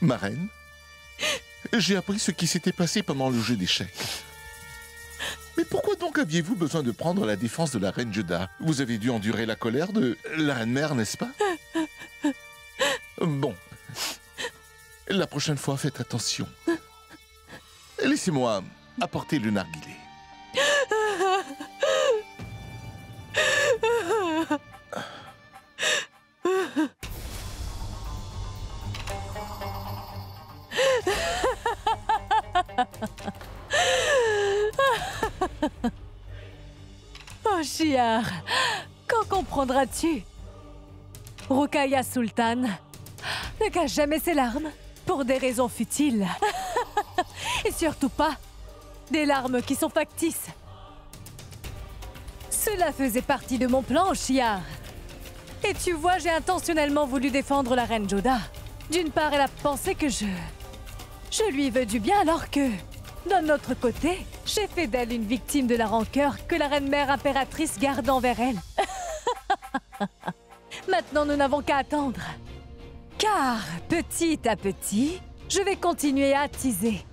Ma reine, j'ai appris ce qui s'était passé pendant le jeu d'échecs. Mais pourquoi donc aviez-vous besoin de prendre la défense de la reine Juda? Vous avez dû endurer la colère de la reine-mère, n'est-ce pas? Bon. La prochaine fois, faites attention. Laissez-moi apporter le narguilé. Oh, Chiar, quand comprendras-tu? Ruqayya Sultan ne cache jamais ses larmes pour des raisons futiles. Et surtout pas des larmes qui sont factices. Cela faisait partie de mon plan, Chiar. Et tu vois, j'ai intentionnellement voulu défendre la reine Joda. D'une part, elle a pensé que je lui veux du bien, alors que, d'un autre côté, j'ai fait d'elle une victime de la rancœur que la reine-mère impératrice garde envers elle. Maintenant, nous n'avons qu'à attendre. Car, petit à petit, je vais continuer à attiser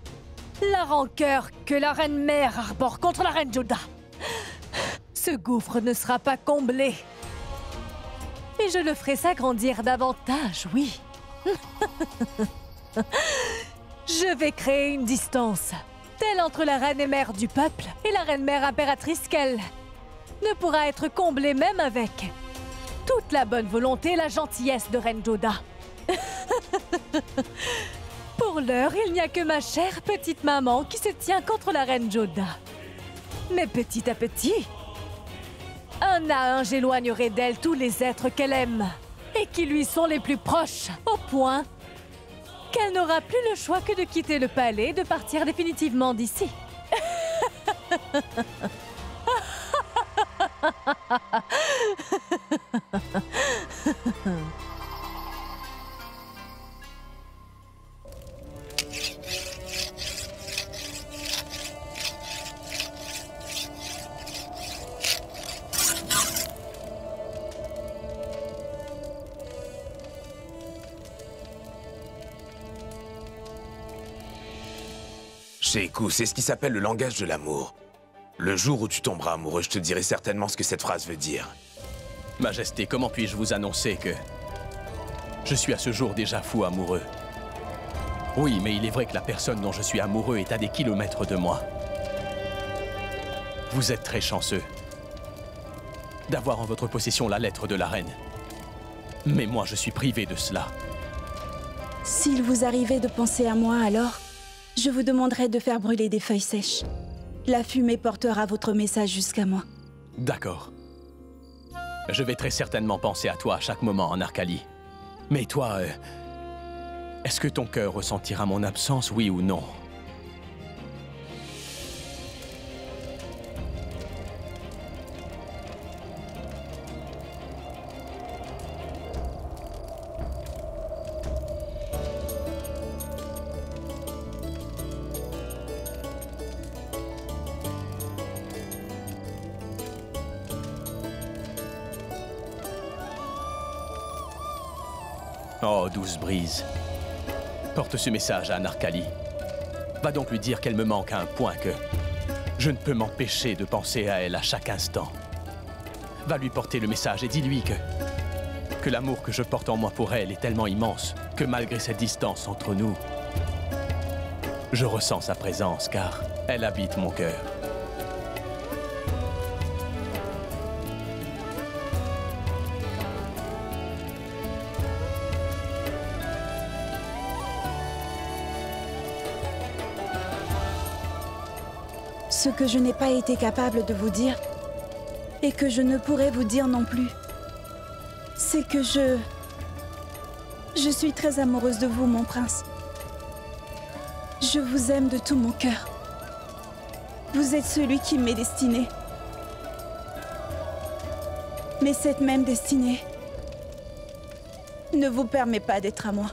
la rancœur que la reine-mère arbore contre la reine Joda. Ce gouffre ne sera pas comblé. Et je le ferai s'agrandir davantage, oui. Je vais créer une distance, telle entre la reine et mère du peuple et la reine-mère impératrice qu'elle ne pourra être comblée même avec toute la bonne volonté et la gentillesse de reine Joda. Pour l'heure, il n'y a que ma chère petite maman qui se tient contre la reine Joda. Mais petit à petit, un à un, j'éloignerai d'elle tous les êtres qu'elle aime et qui lui sont les plus proches, au point qu'elle n'aura plus le choix que de quitter le palais et de partir définitivement d'ici. Sheikou, c'est ce qui s'appelle le langage de l'amour. Le jour où tu tomberas amoureux, je te dirai certainement ce que cette phrase veut dire. Majesté, comment puis-je vous annoncer que je suis à ce jour déjà fou amoureux? Oui, mais il est vrai que la personne dont je suis amoureux est à des kilomètres de moi. Vous êtes très chanceux d'avoir en votre possession la lettre de la reine. Mais moi, je suis privé de cela. S'il vous arrivait de penser à moi, alors, je vous demanderai de faire brûler des feuilles sèches. La fumée portera votre message jusqu'à moi. D'accord. Je vais très certainement penser à toi à chaque moment en Arcalie. Mais toi, est-ce que ton cœur ressentira mon absence, oui ou non? Oh, douce brise. Porte ce message à Anarkali. Va donc lui dire qu'elle me manque à un point que je ne peux m'empêcher de penser à elle à chaque instant. Va lui porter le message et dis-lui que l'amour que je porte en moi pour elle est tellement immense que malgré cette distance entre nous, je ressens sa présence car elle habite mon cœur. Ce que je n'ai pas été capable de vous dire, et que je ne pourrai vous dire non plus, c'est que je suis très amoureuse de vous, mon prince. Je vous aime de tout mon cœur. Vous êtes celui qui m'est destiné. Mais cette même destinée ne vous permet pas d'être à moi.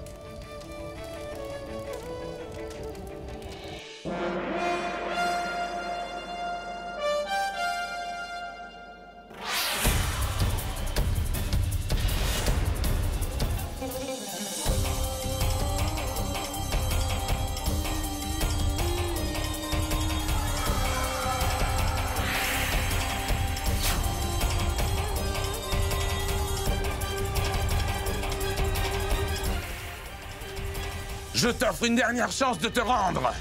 Je t'offre une dernière chance de te rendre.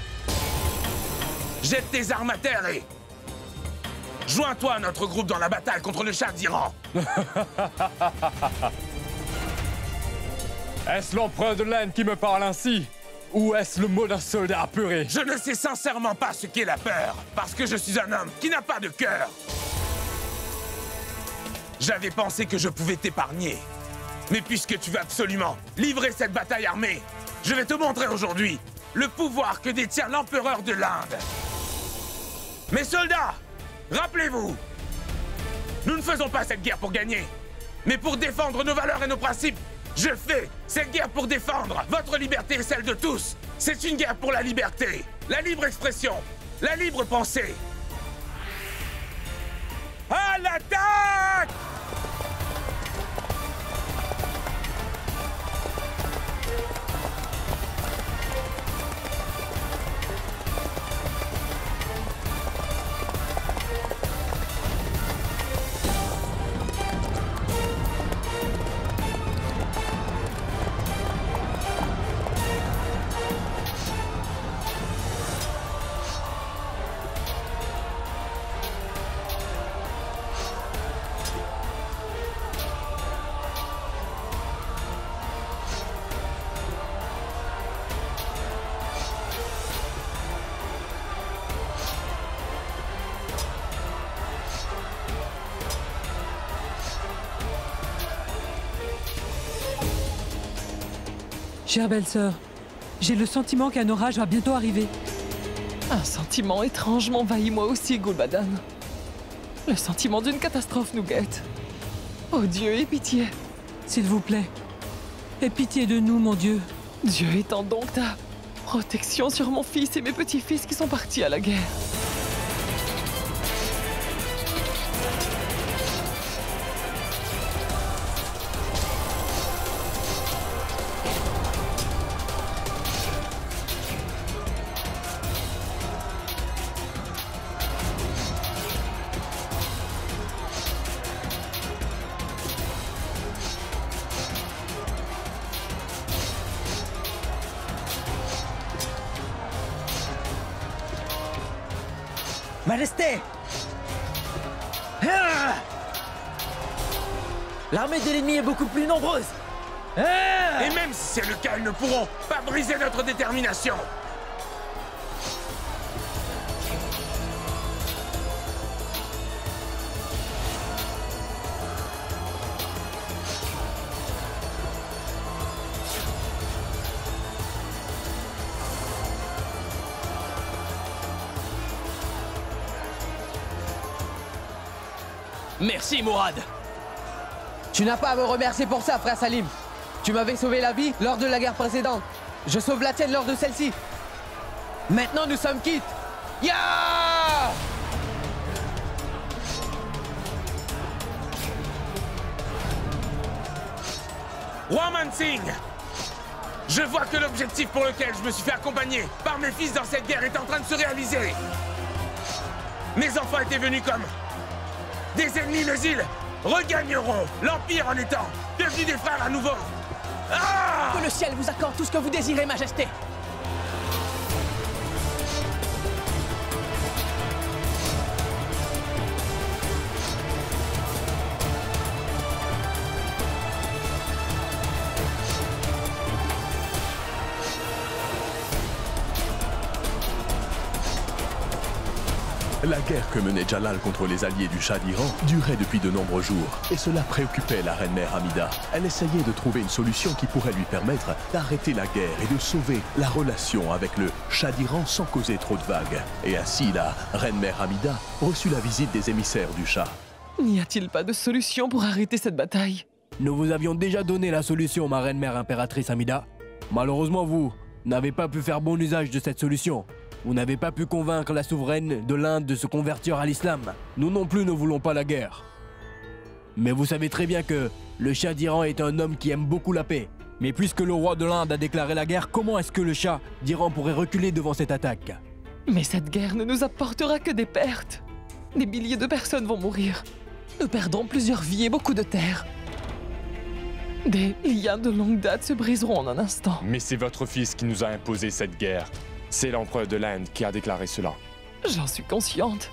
Jette tes armes à terre et... joins-toi à notre groupe dans la bataille contre le Shah d'Iran. Est-ce l'empereur de l'Inde qui me parle ainsi? Ou est-ce le mot d'un soldat apeuré? Je ne sais sincèrement pas ce qu'est la peur, parce que je suis un homme qui n'a pas de cœur. J'avais pensé que je pouvais t'épargner. Mais puisque tu veux absolument livrer cette bataille armée, je vais te montrer aujourd'hui le pouvoir que détient l'empereur de l'Inde. Mes soldats, rappelez-vous, nous ne faisons pas cette guerre pour gagner, mais pour défendre nos valeurs et nos principes. Je fais cette guerre pour défendre votre liberté et celle de tous. C'est une guerre pour la liberté, la libre expression, la libre pensée. À l'attaque! Chère belle-sœur, j'ai le sentiment qu'un orage va bientôt arriver. Un sentiment étrange m'envahit moi aussi, Gul'badan. Le sentiment d'une catastrophe nous guette. Oh Dieu, aie pitié. S'il vous plaît, aie pitié de nous, mon Dieu. Dieu étend donc ta protection sur mon fils et mes petits-fils qui sont partis à la guerre. Majesté! Ah! L'armée de l'ennemi est beaucoup plus nombreuse! Ah! Et même si c'est le cas, ils ne pourront pas briser notre détermination. Merci, Mourad. Tu n'as pas à me remercier pour ça, frère Salim. Tu m'avais sauvé la vie lors de la guerre précédente. Je sauve la tienne lors de celle-ci. Maintenant, nous sommes quittes. Ya! Roi Mansingh, je vois que l'objectif pour lequel je me suis fait accompagner par mes fils dans cette guerre est en train de se réaliser. Mes enfants étaient venus comme des ennemis, mais ils regagneront l'Empire en étant devenus des frères à nouveau. Ah! Que le ciel vous accorde tout ce que vous désirez, Majesté. La guerre que menait Jalal contre les alliés du Shah d'Iran durait depuis de nombreux jours, et cela préoccupait la reine-mère Hamida. Elle essayait de trouver une solution qui pourrait lui permettre d'arrêter la guerre et de sauver la relation avec le Shah d'Iran sans causer trop de vagues. Et ainsi, la reine-mère Hamida reçut la visite des émissaires du Shah. N'y a-t-il pas de solution pour arrêter cette bataille? Nous vous avions déjà donné la solution, ma reine-mère impératrice Hamida. Malheureusement, vous n'avez pas pu faire bon usage de cette solution. Vous n'avez pas pu convaincre la souveraine de l'Inde de se convertir à l'islam. Nous non plus ne voulons pas la guerre. Mais vous savez très bien que le Shah d'Iran est un homme qui aime beaucoup la paix. Mais puisque le roi de l'Inde a déclaré la guerre, comment est-ce que le Shah d'Iran pourrait reculer devant cette attaque? Mais cette guerre ne nous apportera que des pertes. Des milliers de personnes vont mourir. Nous perdrons plusieurs vies et beaucoup de terres. Des liens de longue date se briseront en un instant. Mais c'est votre fils qui nous a imposé cette guerre. C'est l'empereur de l'Inde qui a déclaré cela. J'en suis consciente.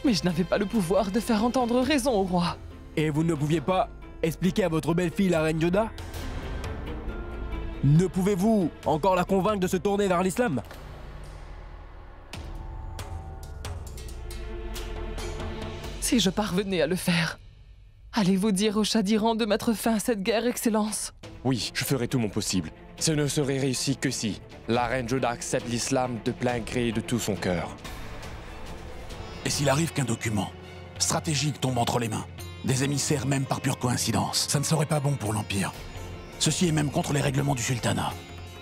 Mais je n'avais pas le pouvoir de faire entendre raison au roi. Et vous ne pouviez pas expliquer à votre belle-fille, la reine Joda? Ne pouvez-vous encore la convaincre de se tourner vers l'islam? Si je parvenais à le faire, allez-vous dire au Shah d'Iran de mettre fin à cette guerre, Excellence? Oui, je ferai tout mon possible. Ce ne serait réussi que si la reine Joda accepte l'islam de plein gré et de tout son cœur. Et s'il arrive qu'un document stratégique tombe entre les mains, des émissaires même par pure coïncidence, ça ne serait pas bon pour l'Empire. Ceci est même contre les règlements du sultanat.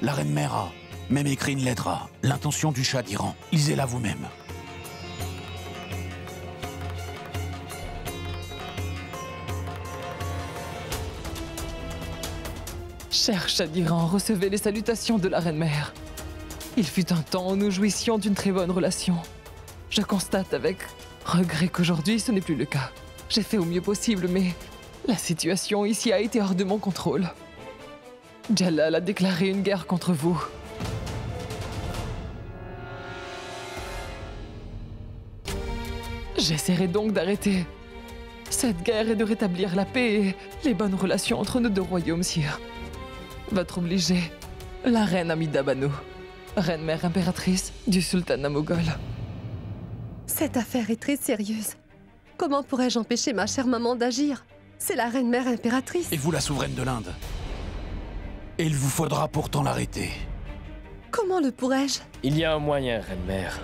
La reine mère a même écrit une lettre à l'intention du Shah d'Iran. Lisez-la vous-même. Cher Shah d'Iran, recevez les salutations de la reine-mère. Il fut un temps où nous jouissions d'une très bonne relation. Je constate avec regret qu'aujourd'hui ce n'est plus le cas. J'ai fait au mieux possible, mais la situation ici a été hors de mon contrôle. Jalal a déclaré une guerre contre vous. J'essaierai donc d'arrêter cette guerre et de rétablir la paix et les bonnes relations entre nos deux royaumes, sire. Votre obligée, la reine Amida Banu, reine-mère impératrice du sultanat moghol. Cette affaire est très sérieuse. Comment pourrais-je empêcher ma chère maman d'agir? C'est la reine-mère impératrice. Et vous, la souveraine de l'Inde? Et il vous faudra pourtant l'arrêter. Comment le pourrais-je? Il y a un moyen, reine-mère.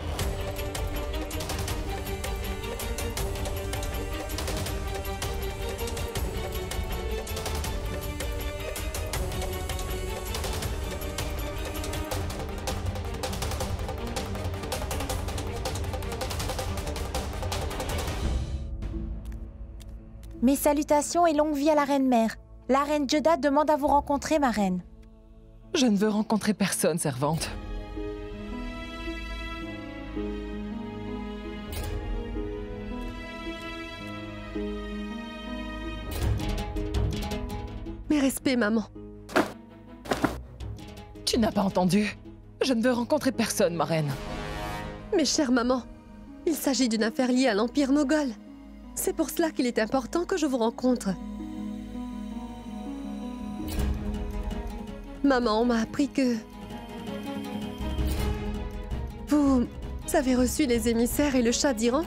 Mes salutations et longue vie à la reine-mère. La reine Joda demande à vous rencontrer, ma reine. Je ne veux rencontrer personne, servante. Mes respects, maman. Tu n'as pas entendu? Je ne veux rencontrer personne, ma reine. Mais chère maman, il s'agit d'une affaire liée à l'Empire moghol. C'est pour cela qu'il est important que je vous rencontre. Maman m'a appris que... Vous avez reçu les émissaires et le Shah d'Iran?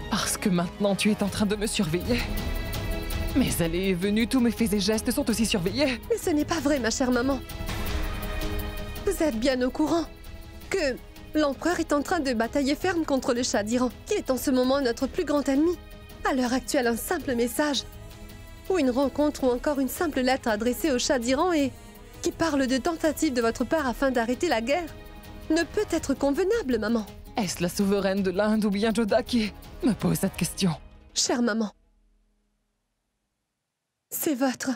Parce que maintenant tu es en train de me surveiller. Mes allées et venues, tous mes faits et gestes sont aussi surveillés. Mais ce n'est pas vrai, ma chère maman. Vous êtes bien au courant que l'empereur est en train de batailler ferme contre le Shah d'Iran, qui est en ce moment notre plus grand ennemi. À l'heure actuelle, un simple message, ou une rencontre, ou encore une simple lettre adressée au Shah d'Iran et qui parle de tentative de votre part afin d'arrêter la guerre, ne peut être convenable, maman. Est-ce la souveraine de l'Inde ou bien Joda qui me pose cette question? Chère maman, c'est votre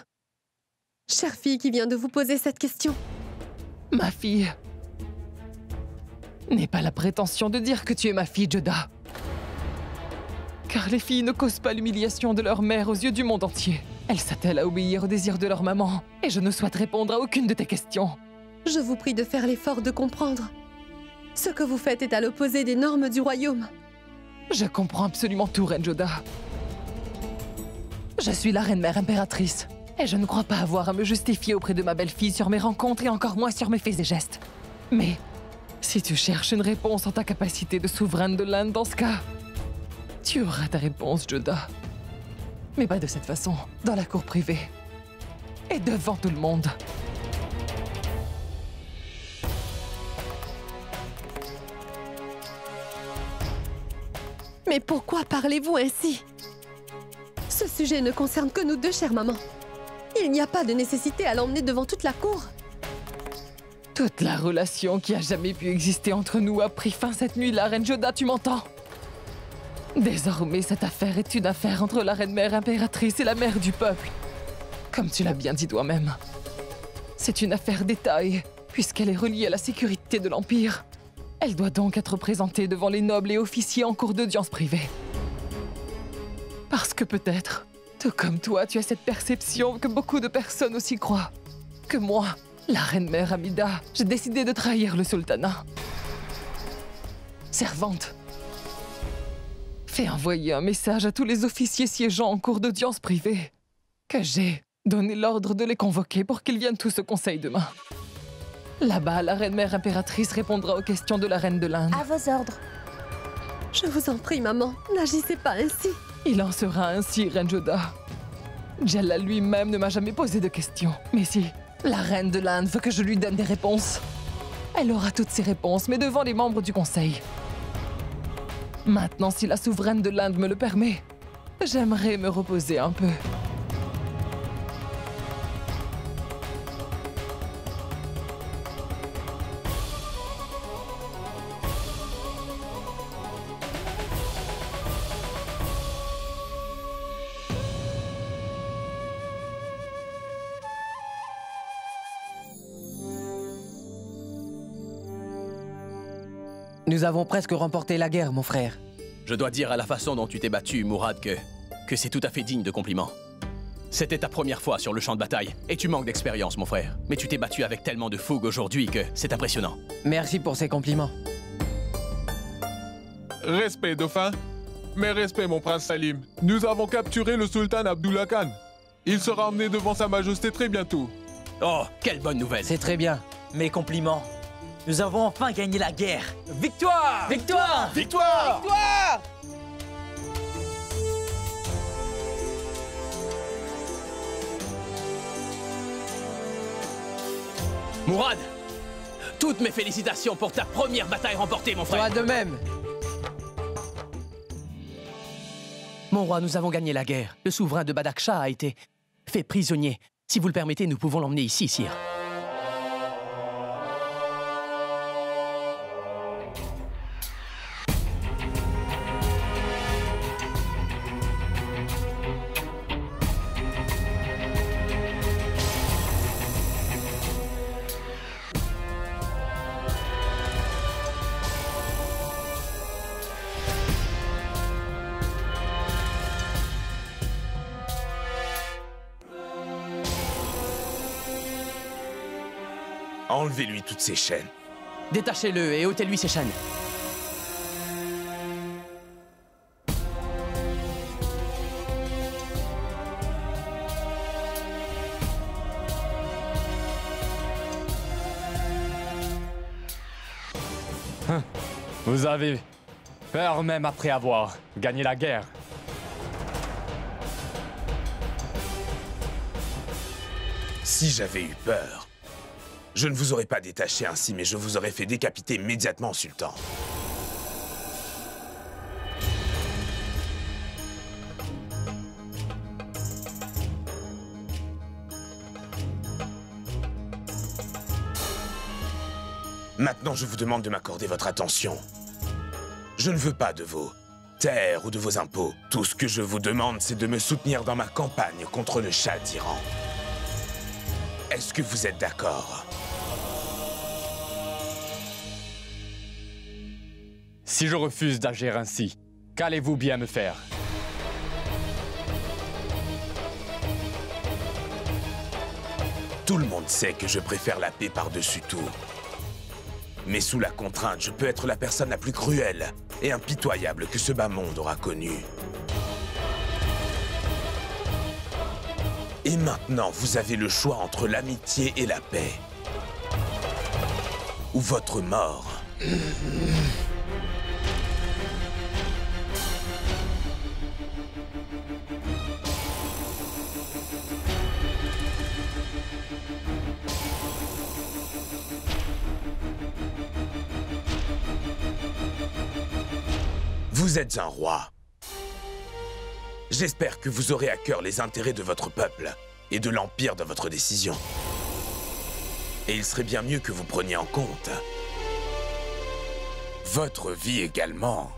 chère fille qui vient de vous poser cette question. Ma fille. N'aie pas la prétention de dire que tu es ma fille, Joda. Car les filles ne causent pas l'humiliation de leur mère aux yeux du monde entier. Elles s'attellent à obéir au désir de leur maman, et je ne souhaite répondre à aucune de tes questions. Je vous prie de faire l'effort de comprendre. Ce que vous faites est à l'opposé des normes du royaume. Je comprends absolument tout, Reine Joda. Je suis la reine-mère impératrice, et je ne crois pas avoir à me justifier auprès de ma belle-fille sur mes rencontres et encore moins sur mes faits et gestes. Mais si tu cherches une réponse en ta capacité de souveraine de l'Inde dans ce cas, tu auras ta réponse, Joda. Mais pas de cette façon, dans la cour privée. Et devant tout le monde. Mais pourquoi parlez-vous ainsi? Ce sujet ne concerne que nous deux, chère maman. Il n'y a pas de nécessité à l'emmener devant toute la cour. Toute la relation qui a jamais pu exister entre nous a pris fin cette nuit, la reine Joda, tu m'entends? Désormais, cette affaire est une affaire entre la reine-mère impératrice et la mère du peuple. Comme tu l'as bien dit toi-même. C'est une affaire d'État et, puisqu'elle est reliée à la sécurité de l'Empire, elle doit donc être présentée devant les nobles et officiers en cour d'audience privée. Parce que peut-être, Tout comme toi, tu as cette perception que beaucoup de personnes aussi croient. Que moi, la reine-mère Amida, j'ai décidé de trahir le sultanat. Servante, fais envoyer un message à tous les officiers siégeant en cour d'audience privée que j'ai donné l'ordre de les convoquer pour qu'ils viennent tous au conseil demain. Là-bas, la reine-mère impératrice répondra aux questions de la reine de l'Inde. À vos ordres. Je vous en prie, maman, n'agissez pas ainsi. Il en sera ainsi, Reine Joda. Jalal lui-même ne m'a jamais posé de questions. Mais si la reine de l'Inde veut que je lui donne des réponses, elle aura toutes ces réponses, mais devant les membres du conseil. Maintenant, si la souveraine de l'Inde me le permet, j'aimerais me reposer un peu. Nous avons presque remporté la guerre, mon frère. Je dois dire à la façon dont tu t'es battu, Mourad, que c'est tout à fait digne de compliments. C'était ta première fois sur le champ de bataille, et tu manques d'expérience, mon frère. Mais tu t'es battu avec tellement de fougue aujourd'hui que c'est impressionnant. Merci pour ces compliments. Respect, dauphin. Mais respect, mon prince Salim. Nous avons capturé le sultan Abdullah Khan. Il sera emmené devant sa majesté très bientôt. Oh, quelle bonne nouvelle. C'est très bien. Mes compliments. Nous avons enfin gagné la guerre. Victoire! Victoire! Victoire! Victoire! Mourad, toutes mes félicitations pour ta première bataille remportée, mon frère. Toi de même. Mon roi, nous avons gagné la guerre. Le souverain de Badakhsha a été fait prisonnier. Si vous le permettez, nous pouvons l'emmener ici, sire. Enlevez-lui toutes ses chaînes. Détachez-le et ôtez-lui ses chaînes. Vous avez peur même après avoir gagné la guerre. Si j'avais eu peur, je ne vous aurais pas détaché ainsi, mais je vous aurais fait décapiter immédiatement, sultan. Maintenant, je vous demande de m'accorder votre attention. Je ne veux pas de vos terres ou de vos impôts. Tout ce que je vous demande, c'est de me soutenir dans ma campagne contre le Shah d'Iran. Est-ce que vous êtes d'accord? Si je refuse d'agir ainsi, qu'allez-vous bien me faire? Tout le monde sait que je préfère la paix par-dessus tout. Mais sous la contrainte, je peux être la personne la plus cruelle et impitoyable que ce bas monde aura connue. Et maintenant, vous avez le choix entre l'amitié et la paix. Ou votre mort. Vous êtes un roi. J'espère que vous aurez à cœur les intérêts de votre peuple et de l'Empire dans votre décision. Et il serait bien mieux que vous preniez en compte votre vie également.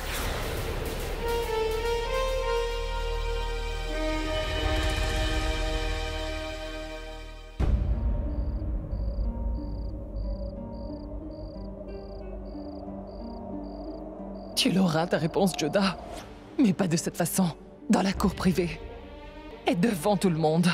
Tu l'auras, ta réponse, Joda. Mais pas de cette façon, dans la cour privée. Et devant tout le monde.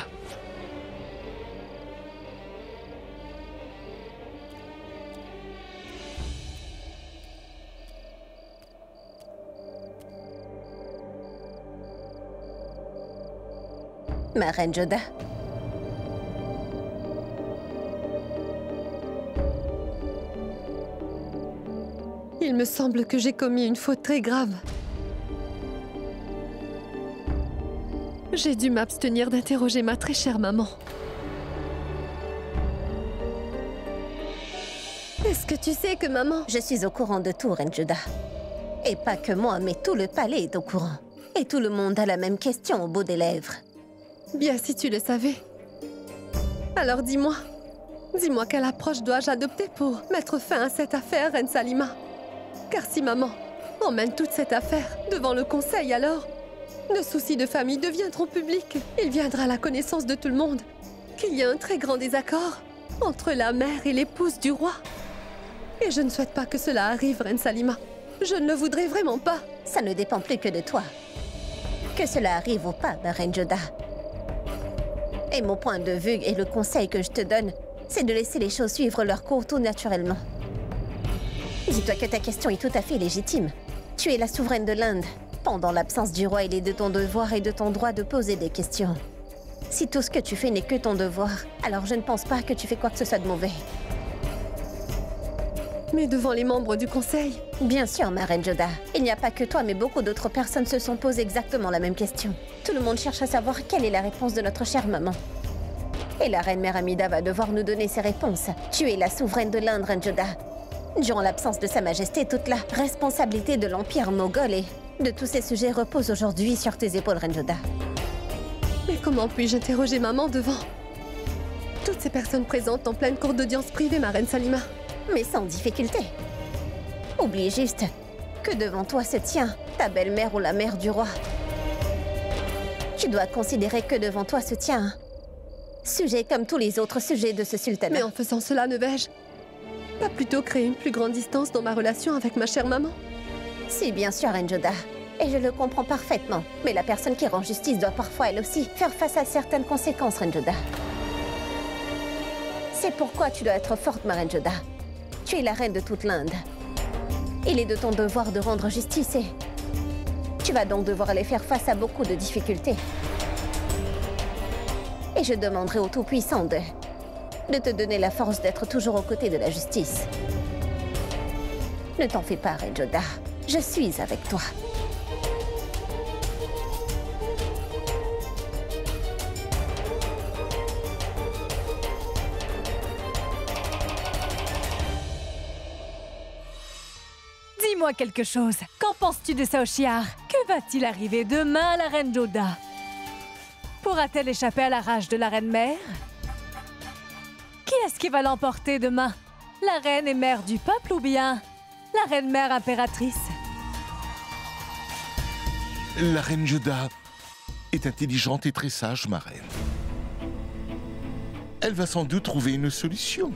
Ma reine Joda. Il me semble que j'ai commis une faute très grave. J'ai dû m'abstenir d'interroger ma très chère maman. Est-ce que tu sais que maman... Je suis au courant de tout, Reine Joda. Et pas que moi, mais tout le palais est au courant. Et tout le monde a la même question au bout des lèvres. Bien, si tu le savais. Alors dis-moi. Dis-moi quelle approche dois-je adopter pour mettre fin à cette affaire, Reine Salima? Car si maman emmène toute cette affaire devant le conseil, alors nos soucis de famille deviendront publics. Il viendra à la connaissance de tout le monde qu'il y a un très grand désaccord entre la mère et l'épouse du roi. Et je ne souhaite pas que cela arrive, Reine Salima. Je ne le voudrais vraiment pas. Ça ne dépend plus que de toi. Que cela arrive ou pas, ma Reine Joda. Et mon point de vue et le conseil que je te donne, c'est de laisser les choses suivre leur cours tout naturellement. Dis-toi que ta question est tout à fait légitime. Tu es la souveraine de l'Inde. Pendant l'absence du roi, il est de ton devoir et de ton droit de poser des questions. Si tout ce que tu fais n'est que ton devoir, alors je ne pense pas que tu fais quoi que ce soit de mauvais. Mais devant les membres du conseil? Bien sûr, ma Reine Joda. Il n'y a pas que toi, mais beaucoup d'autres personnes se sont posées exactement la même question. Tout le monde cherche à savoir quelle est la réponse de notre chère maman. Et la Reine-Mère Amida va devoir nous donner ses réponses. Tu es la souveraine de l'Inde, Reine Joda. Durant l'absence de Sa Majesté, toute la responsabilité de l'Empire moghol et de tous ces sujets repose aujourd'hui sur tes épaules, Reine Joda. Mais comment puis-je interroger maman devant toutes ces personnes présentes en pleine cour d'audience privée, ma Reine Salima? Mais sans difficulté. Oublie juste que devant toi se tient ta belle-mère ou la mère du roi. Tu dois considérer que devant toi se tient un sujet comme tous les autres sujets de ce sultanat. Mais en faisant cela, ne vais-je pas plutôt créer une plus grande distance dans ma relation avec ma chère maman? Si, bien sûr, Reine Joda. Et je le comprends parfaitement. Mais la personne qui rend justice doit parfois, elle aussi, faire face à certaines conséquences, Reine Joda. C'est pourquoi tu dois être forte, ma Reine Joda. Tu es la reine de toute l'Inde. Il est de ton devoir de rendre justice et tu vas donc devoir aller faire face à beaucoup de difficultés. Et je demanderai au Tout-Puissant de te donner la force d'être toujours aux côtés de la justice. Ne t'en fais pas, Reine Joda. Je suis avec toi. Dis-moi quelque chose. Qu'en penses-tu de Saoshiar? Que va-t-il arriver demain à la Reine Joda? Pourra-t-elle échapper à la rage de la Reine-Mère? Qui est-ce qui va l'emporter demain? La Reine et Mère du peuple ou bien la Reine-Mère impératrice? La Reine Joda est intelligente et très sage, ma reine. Elle va sans doute trouver une solution.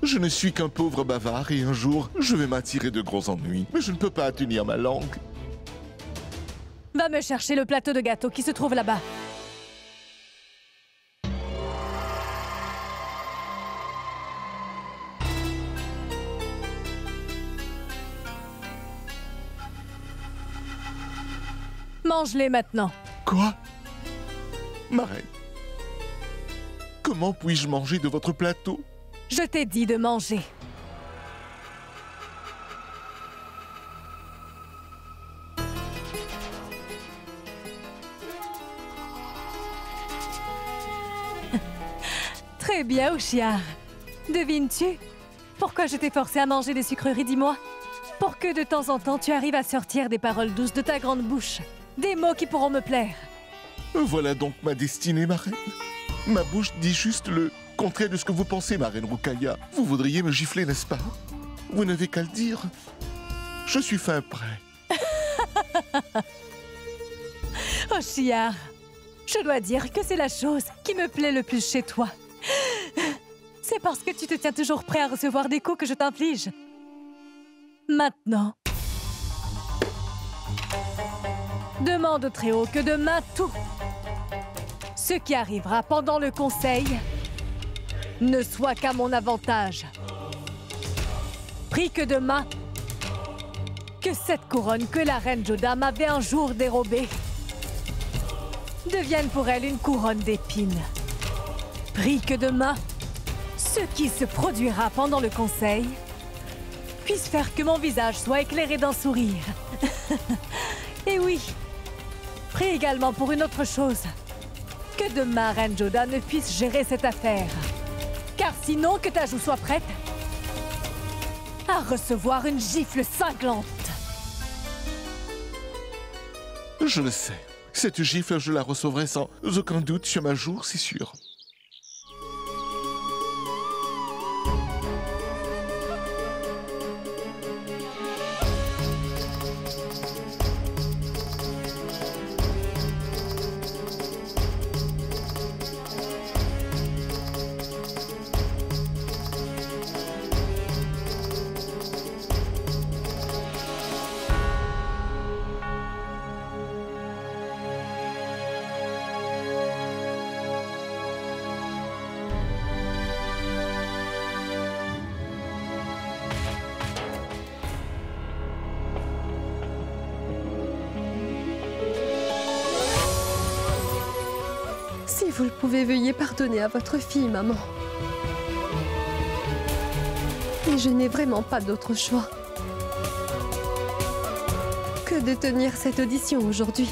Je ne suis qu'un pauvre bavard et un jour, je vais m'attirer de gros ennuis. Mais je ne peux pas tenir ma langue. Va me chercher le plateau de gâteau qui se trouve là-bas. Mange-les maintenant. Quoi? Ma reine, comment puis-je manger de votre plateau? Je t'ai dit de manger. Très bien, Hushiar. Devines-tu pourquoi je t'ai forcé à manger des sucreries, dis-moi? Pour que de temps en temps, tu arrives à sortir des paroles douces de ta grande bouche. Des mots qui pourront me plaire. Voilà donc ma destinée, ma reine. Ma bouche dit juste le contraire de ce que vous pensez, ma reine Rukaya. Vous voudriez me gifler, n'est-ce pas? Vous n'avez qu'à le dire. Je suis fin prêt. Hushiar, je dois dire que c'est la chose qui me plaît le plus chez toi. C'est parce que tu te tiens toujours prêt à recevoir des coups que je t'inflige. Maintenant, demande au Très-Haut que demain tout ce qui arrivera pendant le conseil ne soit qu'à mon avantage. Prie que demain, que cette couronne que la reine Joda m'avait un jour dérobée devienne pour elle une couronne d'épines. Prie que demain, ce qui se produira pendant le conseil puisse faire que mon visage soit éclairé d'un sourire. Et oui, prie également pour une autre chose. Que demain, Reine Joda ne puisse gérer cette affaire. Car sinon, que ta joue soit prête à recevoir une gifle cinglante. Je le sais. Cette gifle, je la recevrai sans aucun doute sur ma joue, c'est sûr. Si vous le pouvez, veuillez pardonner à votre fille, maman. Et je n'ai vraiment pas d'autre choix que de tenir cette audition aujourd'hui.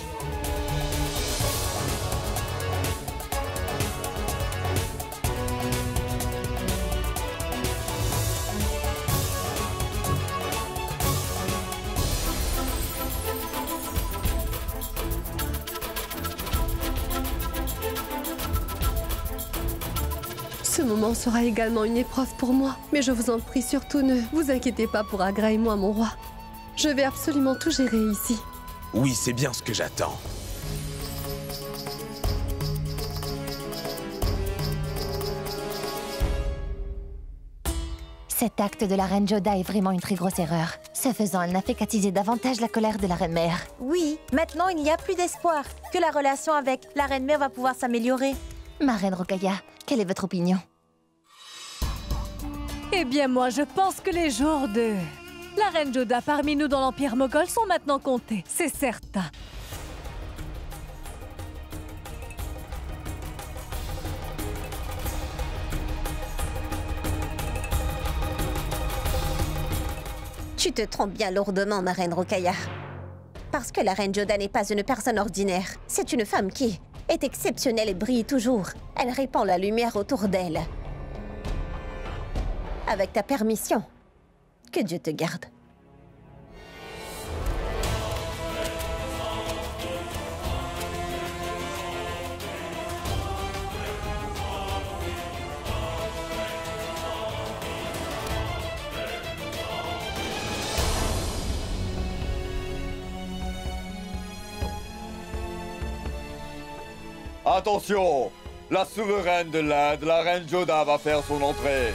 Ce moment sera également une épreuve pour moi, mais je vous en prie, surtout ne vous inquiétez pas pour Agra et moi, mon roi. Je vais absolument tout gérer ici. Oui, c'est bien ce que j'attends. Cet acte de la reine Joda est vraiment une très grosse erreur. Ce faisant, elle n'a fait qu'attiser davantage la colère de la reine-mère. Oui, maintenant il n'y a plus d'espoir que la relation avec la reine-mère va pouvoir s'améliorer. Ma reine Rokaya, quelle est votre opinion? Eh bien moi, je pense que les jours de la reine Joda parmi nous dans l'Empire Moghol sont maintenant comptés, c'est certain. Tu te trompes bien lourdement, ma reine Rokaya. Parce que la reine Joda n'est pas une personne ordinaire. C'est une femme qui est exceptionnelle et brille toujours. Elle répand la lumière autour d'elle. Avec ta permission, que Dieu te garde. Attention! La souveraine de l'Inde, la reine Joda, va faire son entrée.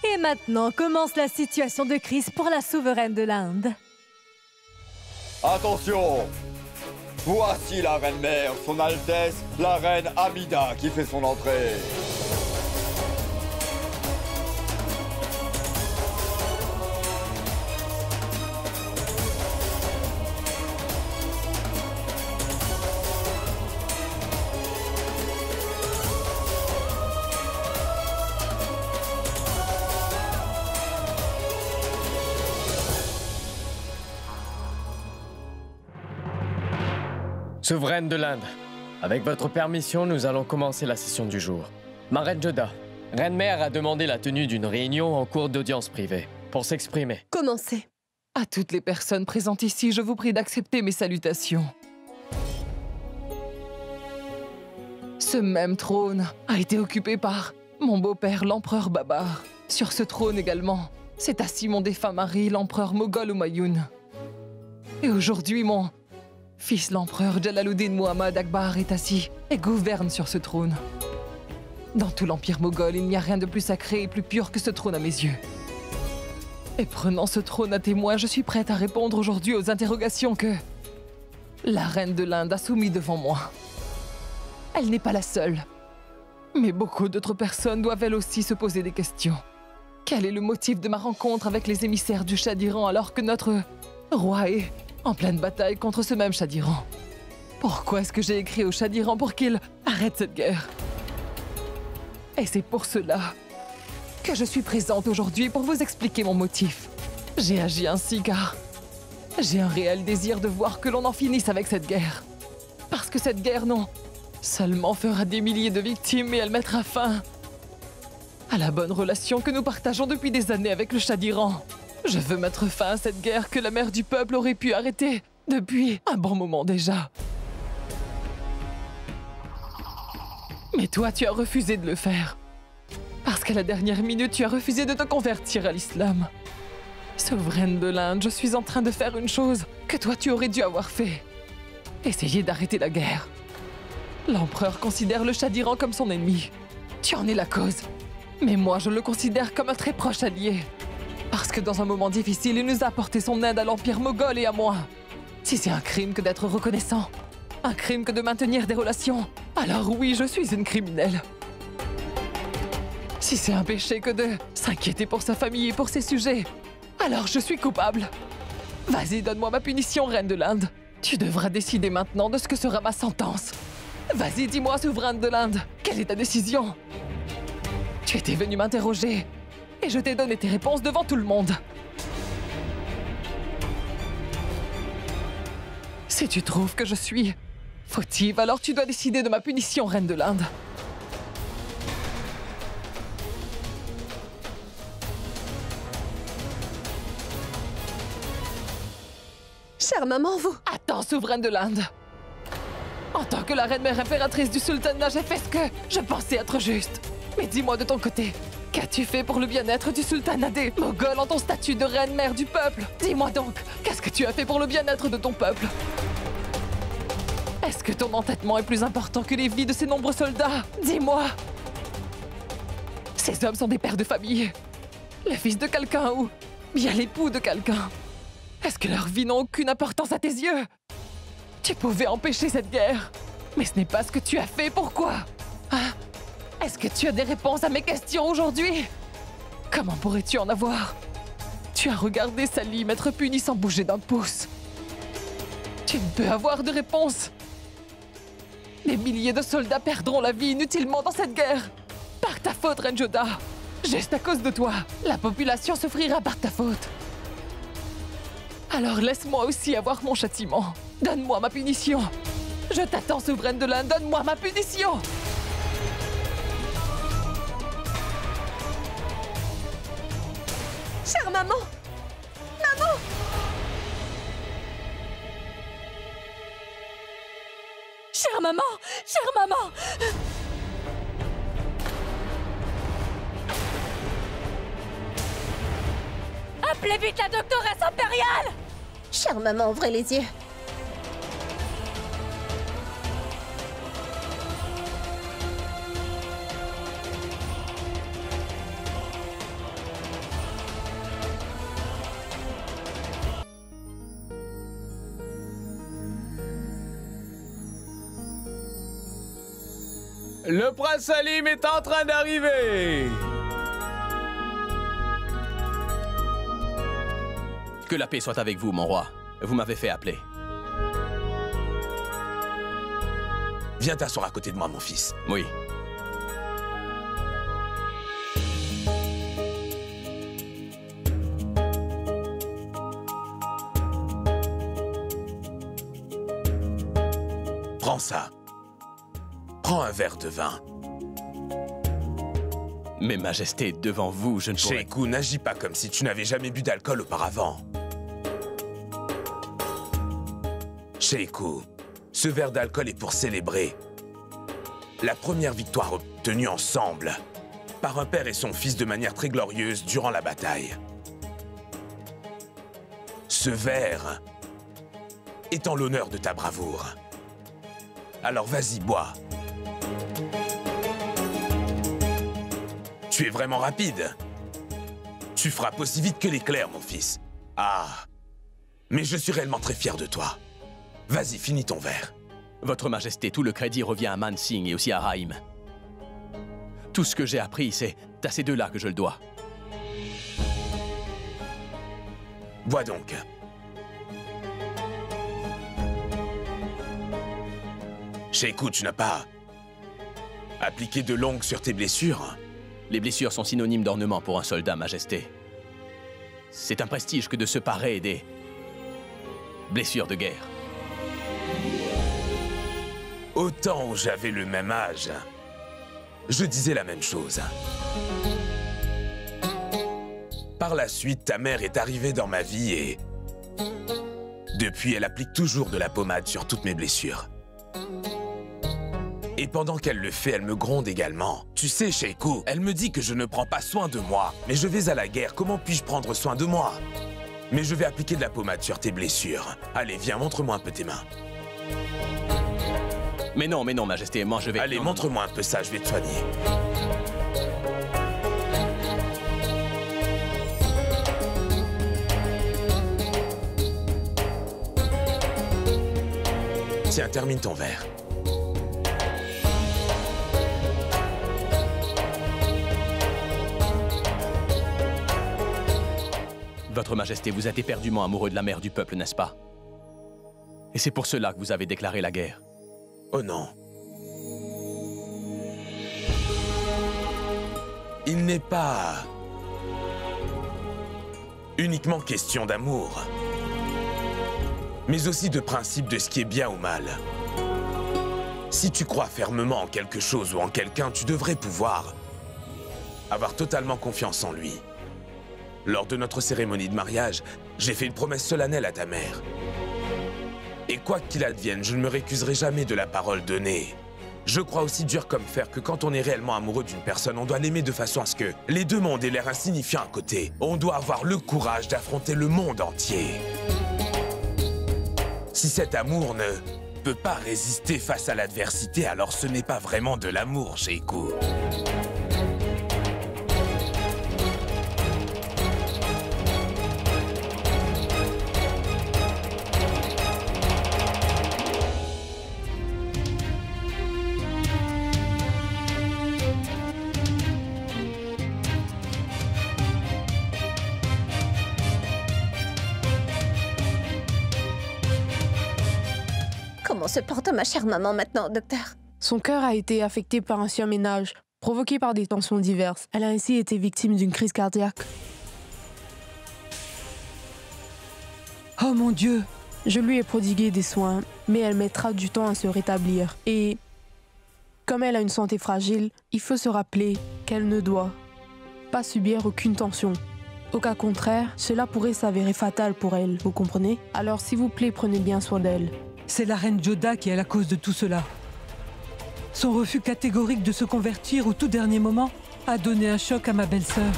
Et maintenant commence la situation de crise pour la souveraine de l'Inde. Attention! Voici la reine-mère, son Altesse, la reine Amida, qui fait son entrée. Souveraine de l'Inde, avec votre permission, nous allons commencer la session du jour. Ma reine Joda, reine-mère a demandé la tenue d'une réunion en cours d'audience privée pour s'exprimer. Commencez. À toutes les personnes présentes ici, je vous prie d'accepter mes salutations. Ce même trône a été occupé par mon beau-père, l'empereur Babar. Sur ce trône également, s'est assis mon défunt mari, l'empereur Moghol Humayun. Et aujourd'hui, mon fils, l'empereur Jalaluddin Muhammad Akbar, est assis et gouverne sur ce trône. Dans tout l'empire moghol, il n'y a rien de plus sacré et plus pur que ce trône à mes yeux. Et prenant ce trône à témoin, je suis prête à répondre aujourd'hui aux interrogations que la reine de l'Inde a soumises devant moi. Elle n'est pas la seule. Mais beaucoup d'autres personnes doivent elles aussi se poser des questions. Quel est le motif de ma rencontre avec les émissaires du Shah d'Iran alors que notre roi est en pleine bataille contre ce même Shah d'Iran? Pourquoi est-ce que j'ai écrit au Shah d'Iran pour qu'il arrête cette guerre? Et c'est pour cela que je suis présente aujourd'hui pour vous expliquer mon motif. J'ai agi ainsi car j'ai un réel désir de voir que l'on en finisse avec cette guerre. Parce que cette guerre, non seulement fera des milliers de victimes, mais elle mettra fin à la bonne relation que nous partageons depuis des années avec le Shah d'Iran. Je veux mettre fin à cette guerre que la mère du peuple aurait pu arrêter depuis un bon moment déjà. Mais toi, tu as refusé de le faire. Parce qu'à la dernière minute, tu as refusé de te convertir à l'islam. Souveraine de l'Inde, je suis en train de faire une chose que toi, tu aurais dû avoir fait. Essayer d'arrêter la guerre. L'empereur considère le Shah d'Iran comme son ennemi. Tu en es la cause. Mais moi, je le considère comme un très proche allié. Parce que dans un moment difficile, il nous a apporté son aide à l'empire moghol et à moi. Si c'est un crime que d'être reconnaissant, un crime que de maintenir des relations, alors oui, je suis une criminelle. Si c'est un péché que de s'inquiéter pour sa famille et pour ses sujets, alors je suis coupable. Vas-y, donne-moi ma punition, reine de l'Inde. Tu devras décider maintenant de ce que sera ma sentence. Vas-y, dis-moi, souveraine de l'Inde, quelle est ta décision? Tu étais venue m'interroger, et je t'ai donné tes réponses devant tout le monde. Si tu trouves que je suis fautive, alors tu dois décider de ma punition, reine de l'Inde. Chère maman, vous... Attends, souveraine de l'Inde. En tant que la reine-mère impératrice du sultanat, j'ai fait ce que je pensais être juste. Mais dis-moi de ton côté, qu'as-tu fait pour le bien-être du sultanat des Moghols en ton statut de reine-mère du peuple? Dis-moi donc, qu'est-ce que tu as fait pour le bien-être de ton peuple? Est-ce que ton entêtement est plus important que les vies de ces nombreux soldats? Dis-moi. Ces hommes sont des pères de famille, le fils de quelqu'un ou bien l'époux de quelqu'un. Est-ce que leurs vies n'ont aucune importance à tes yeux? Tu pouvais empêcher cette guerre, mais ce n'est pas ce que tu as fait. Pourquoi? Hein? Est-ce que tu as des réponses à mes questions aujourd'hui? Comment pourrais-tu en avoir? Tu as regardé Salim être puni sans bouger d'un pouce. Tu ne peux avoir de réponse. Des milliers de soldats perdront la vie inutilement dans cette guerre. Par ta faute, Reine Joda. Juste à cause de toi, la population souffrira par ta faute. Alors laisse-moi aussi avoir mon châtiment. Donne-moi ma punition. Je t'attends, souveraine de l'Inde, donne-moi ma punition. Chère maman! Maman! Chère maman! Chère maman! Appelez vite la doctoresse impériale! Chère maman, ouvrez les yeux. Le prince Salim est en train d'arriver! Que la paix soit avec vous, mon roi. Vous m'avez fait appeler. Viens t'asseoir à côté de moi, mon fils. Oui. Prends ça. Prends un verre de vin. Mais majesté, devant vous, je ne pourrais... Sheikhu, n'agis pas comme si tu n'avais jamais bu d'alcool auparavant. Sheikhu, ce verre d'alcool est pour célébrer la première victoire obtenue ensemble par un père et son fils de manière très glorieuse durant la bataille. Ce verre est en l'honneur de ta bravoure. Alors vas-y, bois. Tu es vraiment rapide. Tu frappes aussi vite que l'éclair, mon fils. Ah, mais je suis réellement très fier de toi. Vas-y, finis ton verre. Votre Majesté, tout le crédit revient à Man Singh et aussi à Raïm. Tout ce que j'ai appris, c'est à ces deux-là que je le dois. Bois donc. Sheikh, tu n'as pas appliqué de l'ongle sur tes blessures? Les blessures sont synonymes d'ornement pour un soldat, Majesté. C'est un prestige que de se parer des blessures de guerre. Au temps où j'avais le même âge, je disais la même chose. Par la suite, ta mère est arrivée dans ma vie et... depuis, elle applique toujours de la pommade sur toutes mes blessures. Et pendant qu'elle le fait, elle me gronde également. Tu sais, Sheikh, elle me dit que je ne prends pas soin de moi. Mais je vais à la guerre, comment puis-je prendre soin de moi? Mais je vais appliquer de la pommade sur tes blessures. Allez, viens, montre-moi un peu tes mains. Mais non, Majesté, moi je vais... Allez, montre-moi un peu ça, je vais te soigner. Tiens, termine ton verre. Votre Majesté, vous êtes éperdument amoureux de la mère du peuple, n'est-ce pas? Et c'est pour cela que vous avez déclaré la guerre. Oh non. Il n'est pas uniquement question d'amour, mais aussi de principe de ce qui est bien ou mal. Si tu crois fermement en quelque chose ou en quelqu'un, tu devrais pouvoir avoir totalement confiance en lui. Lors de notre cérémonie de mariage, j'ai fait une promesse solennelle à ta mère. Et quoi qu'il advienne, je ne me récuserai jamais de la parole donnée. Je crois aussi dur comme fer que quand on est réellement amoureux d'une personne, on doit l'aimer de façon à ce que les deux mondes aient l'air insignifiants à côté. On doit avoir le courage d'affronter le monde entier. Si cet amour ne peut pas résister face à l'adversité, alors ce n'est pas vraiment de l'amour, Sheikh. Comment se porte ma chère maman maintenant, docteur? Son cœur a été affecté par un surménage, provoqué par des tensions diverses. Elle a ainsi été victime d'une crise cardiaque. Oh mon Dieu! Je lui ai prodigué des soins, mais elle mettra du temps à se rétablir. Et comme elle a une santé fragile, il faut se rappeler qu'elle ne doit pas subir aucune tension. Au cas contraire, cela pourrait s'avérer fatal pour elle, vous comprenez? Alors s'il vous plaît, prenez bien soin d'elle. C'est la reine Joda qui est la cause de tout cela. Son refus catégorique de se convertir au tout dernier moment a donné un choc à ma belle-sœur.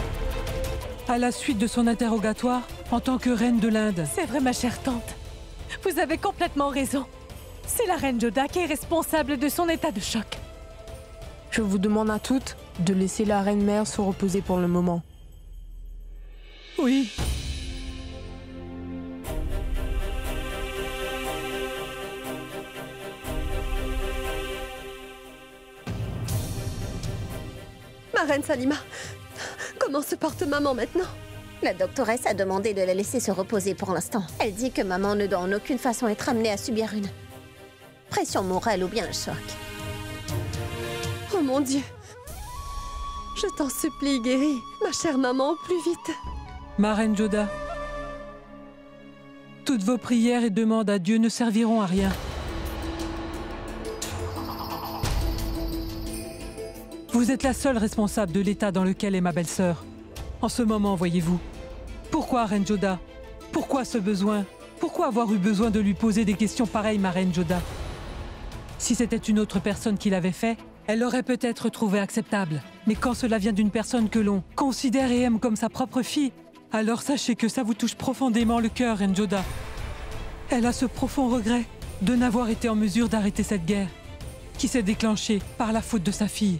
À la suite de son interrogatoire en tant que reine de l'Inde. C'est vrai, ma chère tante. Vous avez complètement raison. C'est la reine Joda qui est responsable de son état de choc. Je vous demande à toutes de laisser la reine-mère se reposer pour le moment. Oui. Ma reine Salima, comment se porte maman maintenant? La doctoresse a demandé de la laisser se reposer pour l'instant. Elle dit que maman ne doit en aucune façon être amenée à subir une pression morale ou bien un choc. Oh mon Dieu! Je t'en supplie, guéris ma chère maman au plus vite. Ma reine Joda, toutes vos prières et demandes à Dieu ne serviront à rien. Vous êtes la seule responsable de l'état dans lequel est ma belle-sœur. En ce moment, voyez-vous. Pourquoi, reine Joda? Pourquoi ce besoin? Pourquoi avoir eu besoin de lui poser des questions pareilles, ma reine Joda? Si c'était une autre personne qui l'avait fait, Elle l'aurait peut-être trouvé acceptable. Mais quand cela vient d'une personne que l'on considère et aime comme sa propre fille, alors sachez que ça vous touche profondément le cœur, Reine Joda. Elle a ce profond regret de n'avoir été en mesure d'arrêter cette guerre, qui s'est déclenchée par la faute de sa fille.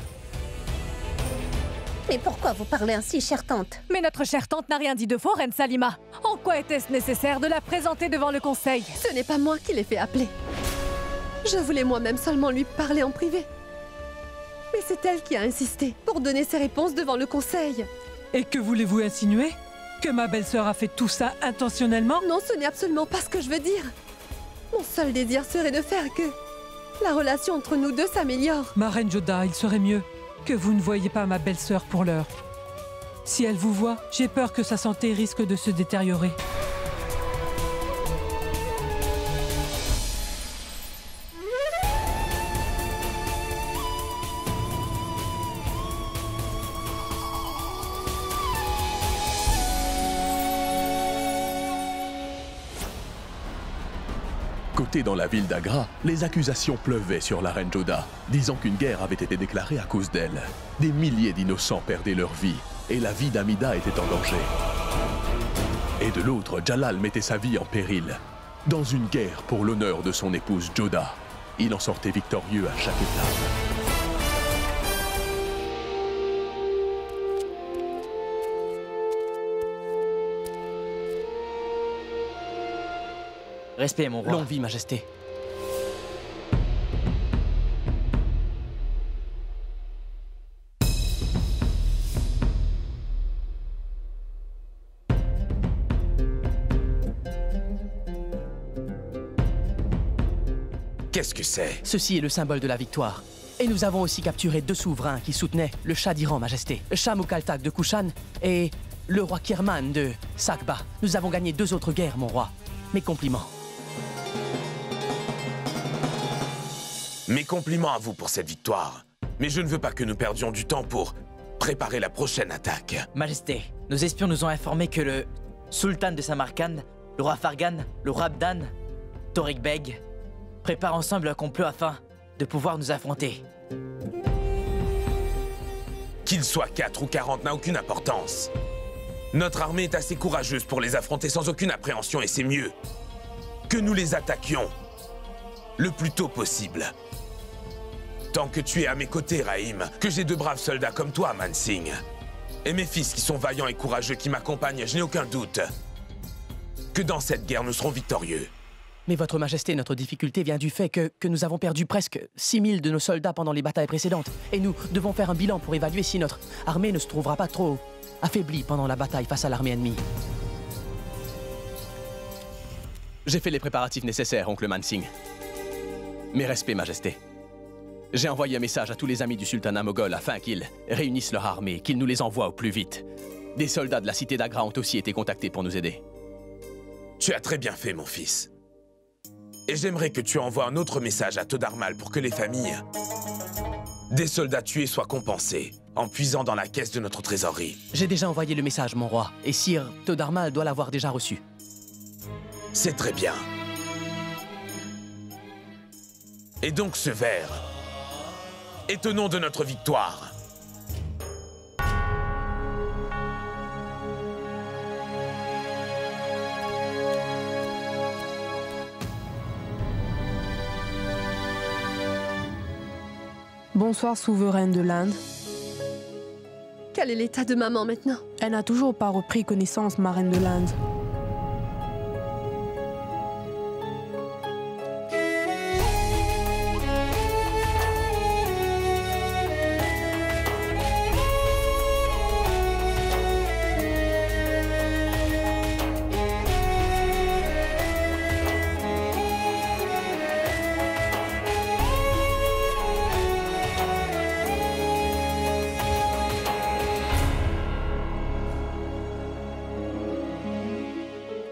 Mais pourquoi vous parlez ainsi, chère tante? Mais notre chère tante n'a rien dit de faux, Reine Salima. En quoi était-ce nécessaire de la présenter devant le conseil? Ce n'est pas moi qui l'ai fait appeler. Je voulais moi-même seulement lui parler en privé. Mais c'est elle qui a insisté pour donner ses réponses devant le conseil. Et que voulez-vous insinuer? Que ma belle-sœur a fait tout ça intentionnellement? Non, ce n'est absolument pas ce que je veux dire. Mon seul désir serait de faire que la relation entre nous deux s'améliore. Ma Reine Joda, il serait mieux que vous ne voyiez pas ma belle-sœur pour l'heure. Si elle vous voit, j'ai peur que sa santé risque de se détériorer. Côté dans la ville d'Agra, les accusations pleuvaient sur la reine Joda, disant qu'une guerre avait été déclarée à cause d'elle. Des milliers d'innocents perdaient leur vie, et la vie d'Amida était en danger. Et de l'autre, Jalal mettait sa vie en péril. Dans une guerre pour l'honneur de son épouse Joda, il en sortait victorieux à chaque étape. Respect, mon roi. Longue vie, Majesté. Qu'est-ce que c'est? Ceci est le symbole de la victoire. Et nous avons aussi capturé 2 souverains qui soutenaient le Shah d'Iran, Majesté. Shah Mukaltak de Kushan et le roi Kirman de Sakba. Nous avons gagné 2 autres guerres, mon roi. Mes compliments. Mes compliments à vous pour cette victoire. Mais je ne veux pas que nous perdions du temps pour préparer la prochaine attaque. Majesté, nos espions nous ont informé que le sultan de Samarkand, le roi Fargan, le roi Abdan, Torik Beg, préparent ensemble un complot afin de pouvoir nous affronter. Qu'ils soient 4 ou 40 n'a aucune importance. Notre armée est assez courageuse pour les affronter sans aucune appréhension et c'est mieux que nous les attaquions le plus tôt possible. Tant que tu es à mes côtés, Rahim, que j'ai de braves soldats comme toi, Mansingh, et mes fils qui sont vaillants et courageux qui m'accompagnent, je n'ai aucun doute que dans cette guerre, nous serons victorieux. Mais votre Majesté, notre difficulté vient du fait que nous avons perdu presque 6000 de nos soldats pendant les batailles précédentes. Et nous devons faire un bilan pour évaluer si notre armée ne se trouvera pas trop affaiblie pendant la bataille face à l'armée ennemie. J'ai fait les préparatifs nécessaires, oncle Mansingh. Mes respects, Majesté. J'ai envoyé un message à tous les amis du sultanat moghol afin qu'ils réunissent leur armée, qu'ils nous les envoient au plus vite. Des soldats de la cité d'Agra ont aussi été contactés pour nous aider. Tu as très bien fait, mon fils. Et j'aimerais que tu envoies un autre message à Todarmal pour que les familles des soldats tués soient compensées en puisant dans la caisse de notre trésorerie. J'ai déjà envoyé le message, mon roi, et Sire Todarmal doit l'avoir déjà reçu. C'est très bien. Et donc ce verre est au nom de notre victoire. Bonsoir, souveraine de l'Inde. Quel est l'état de maman maintenant? Elle n'a toujours pas repris connaissance, ma reine de l'Inde.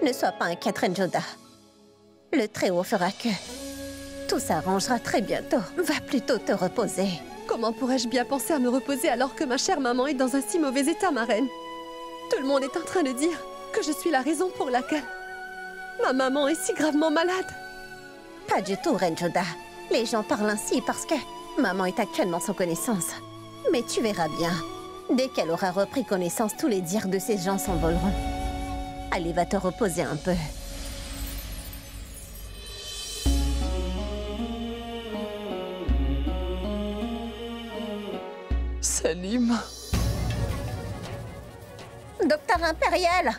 Ne sois pas inquiète, Reine Joda. Le Très-Haut fera que tout s'arrangera très bientôt. Va plutôt te reposer. Comment pourrais-je bien penser à me reposer alors que ma chère maman est dans un si mauvais état, ma reine? Tout le monde est en train de dire que je suis la raison pour laquelle ma maman est si gravement malade. Pas du tout, Reine Joda. Les gens parlent ainsi parce que Maman est actuellement sans connaissance. Mais tu verras bien. Dès qu'elle aura repris connaissance, tous les dires de ces gens s'envoleront. Allez, va te reposer un peu. Salim. Docteur Impérial!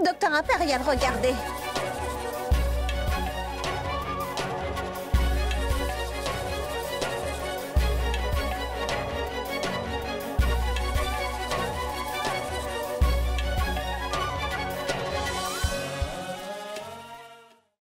Docteur Impérial, regardez!